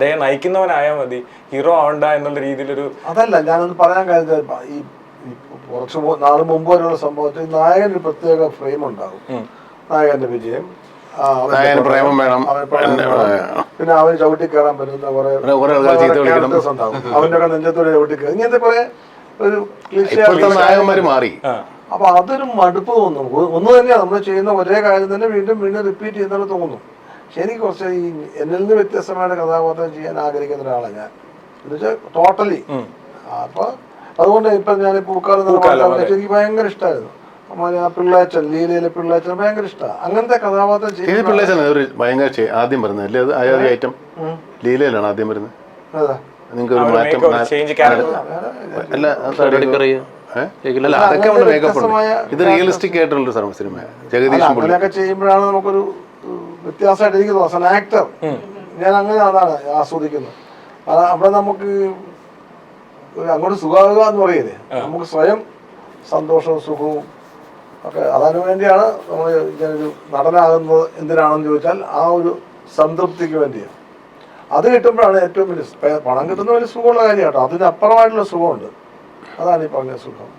കഥയെ നയിക്കുന്നവനായാൽ മതി, ഹീറോ ആവണ്ട എന്നുള്ള രീതിയിലൊരു. അതല്ല ഞാനൊന്ന് പറയാൻ കഴിഞ്ഞ ഈ കുറച്ച് നാള് മുമ്പ് വരെയുള്ള സംഭവത്തിൽ നായകന് ഒരു പ്രത്യേക ഫ്രെയിം ഉണ്ടാകും. നായകന്റെ വിജയം, പ്രേമം വേണം, പിന്നെ അവന് ചവിട്ടി കയറാൻ പറ്റുന്ന കുറെ ക്യാരക്ടേഴ്സ് ഉണ്ടാവും. അവന്റെ ഒക്കെ നെഞ്ചത്തോടെ ചവിട്ടി കയറി, ഇങ്ങനത്തെ കുറെ ഒരു നായകന്മാര് മാറി. അപ്പൊ അതൊരു മടുപ്പ് തോന്നും. ഒന്ന് തന്നെയാണ് നമ്മൾ ചെയ്യുന്ന ഒരേ കാര്യം തന്നെ വീണ്ടും വീണ്ടും റിപ്പീറ്റ് ചെയ്യുന്നത് തോന്നും. പക്ഷെ എനിക്ക് കുറച്ച് ഈ എന്നിൽ നിന്ന് വ്യത്യസ്തമായ കഥാപാത്രം ചെയ്യാൻ ആഗ്രഹിക്കുന്ന ഒരാളാണ് ഞാൻ, എന്നുവെച്ചാൽ ടോട്ടലി. അപ്പൊ അതുകൊണ്ട് ഇപ്പൊ ഞാൻ പൂക്കാലം എനിക്ക് ഭയങ്കര ഇഷ്ടമായിരുന്നു. പിള്ളേച്ചൻ, ലീലയിലെ പിള്ളേച്ചൻ ഭയങ്കര ഇഷ്ടമാണ്. അങ്ങനത്തെ കഥാപാത്രം ഭയങ്കര ആദ്യം വരുന്നത് അല്ലേ? അത് അയാൾ ഐറ്റം ലീലയിലാണ് ആദ്യം വരുന്നത്. നിങ്ങൾക്ക് ഒരു മാറ്റം അല്ല, അതൊക്കെ മേക്കപ്പ് ഉണ്ട്. ഇത് റിയലിസ്റ്റിക് ആയിട്ടുള്ള സിനിമ. അങ്ങനെയൊക്കെ ചെയ്യുമ്പോഴാണ് നമുക്കൊരു വ്യത്യാസമായിട്ട് എനിക്ക് തോന്നുന്നത്. ആക്ടർ ഞാൻ അങ്ങനെ അതാണ് ആസ്വദിക്കുന്നത്. അവിടെ നമുക്ക് അങ്ങോട്ട് സുഖാവുക എന്ന് പറയില്ലേ, നമുക്ക് സ്വയം സന്തോഷവും സുഖവും ഒക്കെ. അതിനു വേണ്ടിയാണ് നമ്മൾ ഇങ്ങനൊരു നടനാകുന്നത്. എന്തിനാണെന്ന് ചോദിച്ചാൽ ആ ഒരു സംതൃപ്തിക്ക് വേണ്ടിയാണ്. അത് കിട്ടുമ്പോഴാണ് ഏറ്റവും വലിയ പണം കിട്ടുന്ന വലിയ സുഖമുള്ള കാര്യം കേട്ടോ. അതിനപ്പുറമായിട്ടുള്ള സുഖമുണ്ട്. അതാണ് ഈ പറഞ്ഞ സുഖം.